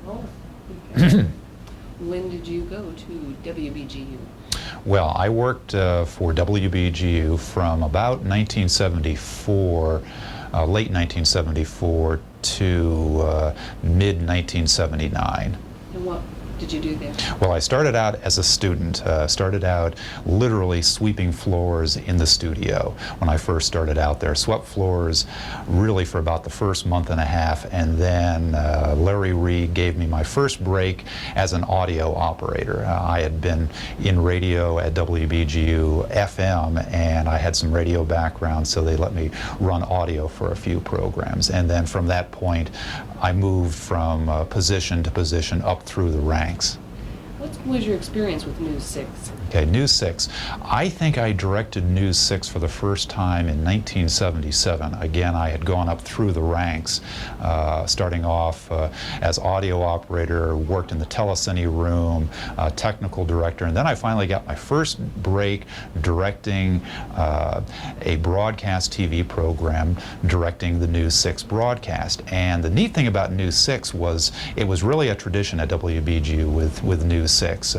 Oh, okay. When did you go to WBGU? Well, I worked for WBGU from about 1974, late 1974 to mid-1979. And what did you do there? Well, I started out as a student, started out literally sweeping floors in the studio when I first started out there. Swept floors really for about the first month and a half, and then Larry Reed gave me my first break as an audio operator. I had been in radio at WBGU FM, and I had some radio background, so they let me run audio for a few programs. And then from that point, I moved from position to position up through the ranks. What was your experience with News 6? Okay, News 6. I think I directed News 6 for the first time in 1977. Again, I had gone up through the ranks, starting off as audio operator, worked in the telecine room, technical director, and then I finally got my first break directing a broadcast TV program, directing the News 6 broadcast. And the neat thing about News 6 was it was really a tradition at WBGU with News 6.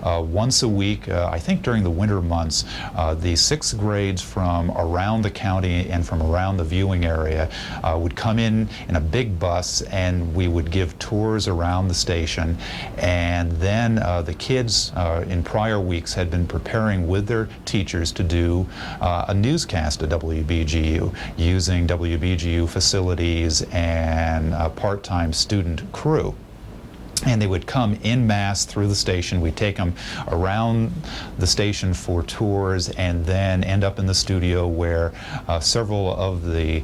Once a week, I think during the winter months, the sixth grades from around the county and from around the viewing area would come in a big bus, and we would give tours around the station. And then the kids in prior weeks had been preparing with their teachers to do a newscast at WBGU using WBGU facilities and a part-time student crew. And they would come en masse through the station. We'd take them around the station for tours and then end up in the studio where several of the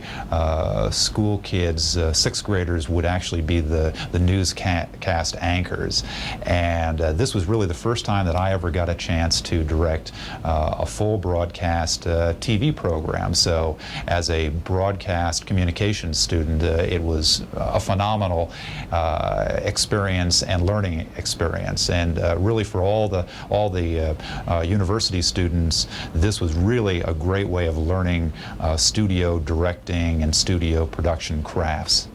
school kids, sixth graders, would actually be the newscast anchors. And this was really the first time that I ever got a chance to direct a full broadcast TV program. So as a broadcast communications student, it was a phenomenal experience and learning experience, and really for all the university students, this was really a great way of learning studio directing and studio production crafts.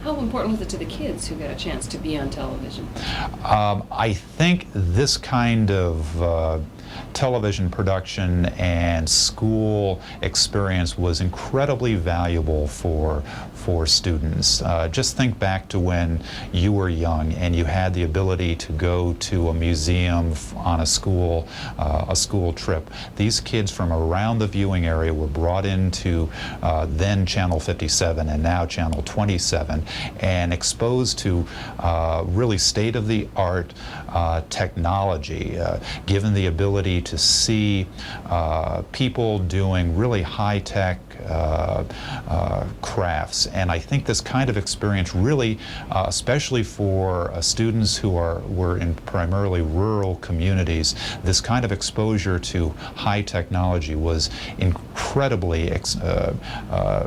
How important was it to the kids who got a chance to be on television? I think this kind of television production and school experience was incredibly valuable for students. Just think back to when you were young and you had the ability to go to a museum on a school trip. These kids from around the viewing area were brought into then Channel 57 and now Channel 27 and exposed to really state-of-the-art technology, given the ability to see people doing really high-tech crafts. And I think this kind of experience really, especially for students who were in primarily rural communities, this kind of exposure to high technology was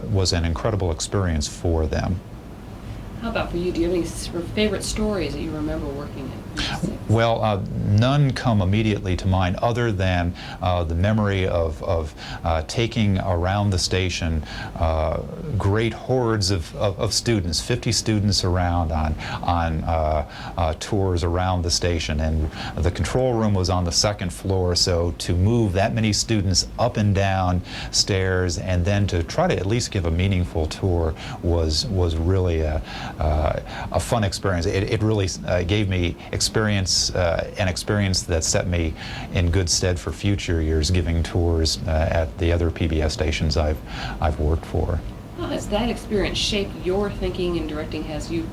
was an incredible experience for them. How about for you? Do you have any favorite stories that you remember working in? Well, none come immediately to mind other than the memory of taking around the station great hordes of students, 50 students around on tours around the station. And the control room was on the second floor, so to move that many students up and down stairs and then to try to at least give a meaningful tour was really a fun experience. It really gave me an experience that set me in good stead for future years giving tours at the other PBS stations I've worked for. How has that experience shaped your thinking and directing as you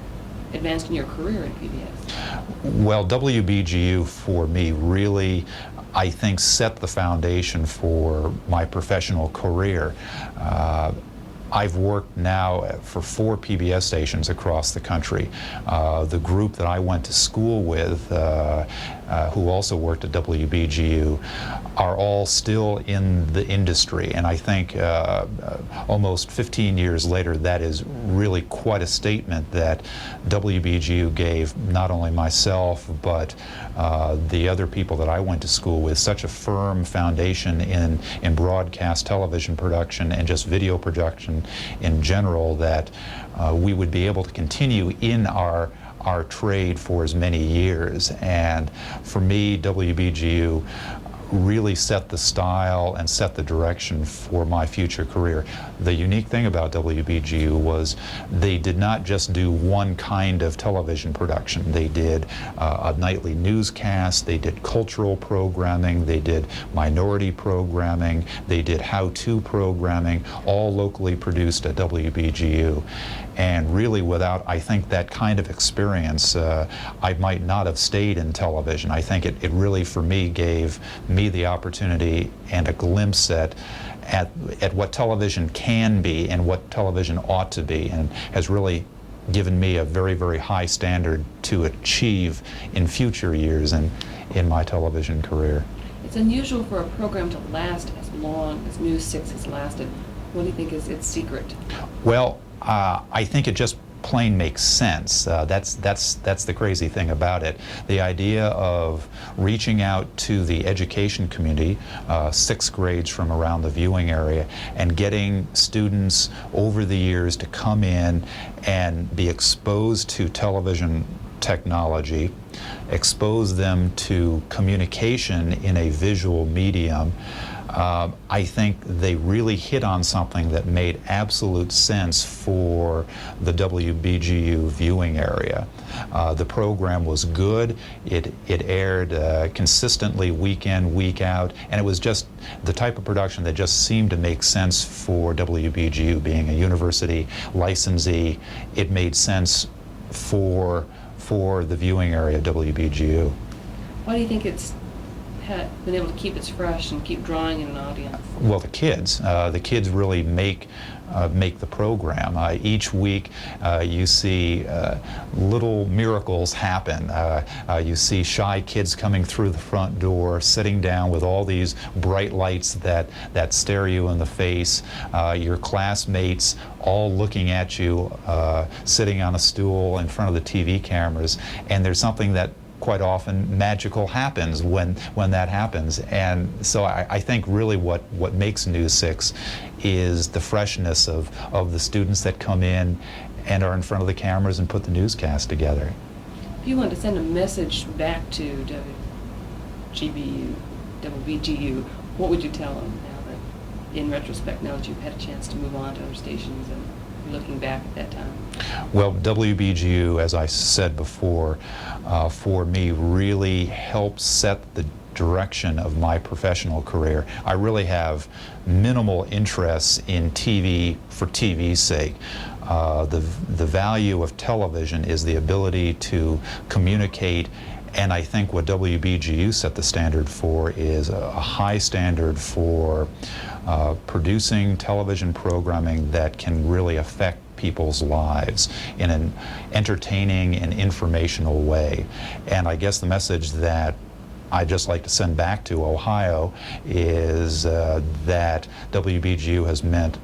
advanced in your career in PBS? Well, WBGU for me really, I think, set the foundation for my professional career. I've worked now for 4 PBS stations across the country. The group that I went to school with, who also worked at WBGU, are all still in the industry. And I think almost 15 years later, that is really quite a statement that WBGU gave not only myself, but the other people that I went to school with, such a firm foundation in broadcast television production and just video production in general, that we would be able to continue in our our trade for as many years. And for me, WBGU really set the style and set the direction for my future career. The unique thing about WBGU was they did not just do one kind of television production. They did a nightly newscast, they did cultural programming, they did minority programming, they did how-to programming, all locally produced at WBGU. And really, without, I think, that kind of experience, I might not have stayed in television. I think it really, for me, gave me the opportunity and a glimpse at what television can be and what television ought to be, and has really given me a very, very high standard to achieve in future years and in my television career. It's unusual for a program to last as long as News 6 has lasted. What do you think is its secret? Well, I think it just plain makes sense. That's the crazy thing about it. The idea of reaching out to the education community, 6th grades from around the viewing area, and getting students over the years to come in and be exposed to television technology, expose them to communication in a visual medium. I think they really hit on something that made absolute sense for the WBGU viewing area. The program was good. It aired consistently week in, week out, and it was just the type of production that just seemed to make sense for WBGU. Being a university licensee, it made sense for the viewing area of WBGU. Why do you think it's been able to keep it fresh and keep drawing in an audience? Well, the kids really make the program. Each week you see little miracles happen. You see shy kids coming through the front door, sitting down with all these bright lights that stare you in the face. Your classmates all looking at you, sitting on a stool in front of the TV cameras, and there's something that quite often magical happens when that happens. And so I think really what makes News 6 is the freshness of the students that come in and are in front of the cameras and put the newscast together. If you wanted to send a message back to WBGU, what would you tell them now that, in retrospect, now that you've had a chance to move on to other stations and looking back at that time? Well, WBGU, as I said before, for me really helped set the direction of my professional career. I really have minimal interest in TV for TV's sake. The value of television is the ability to communicate, and I think what WBGU set the standard for is a high standard for producing television programming that can really affect people's lives in an entertaining and informational way. And I guess the message that I'd just like to send back to Ohio is that WBGU has meant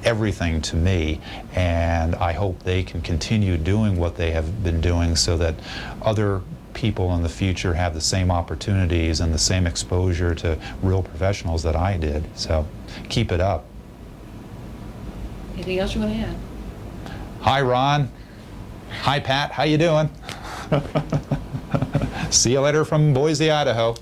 everything to me, and I hope they can continue doing what they have been doing so that other people in the future have the same opportunities and the same exposure to real professionals that I did. So keep it up. Anything else you want to add? Hi, Ron. Hi, Pat. How you doing? See you later from Boise, Idaho.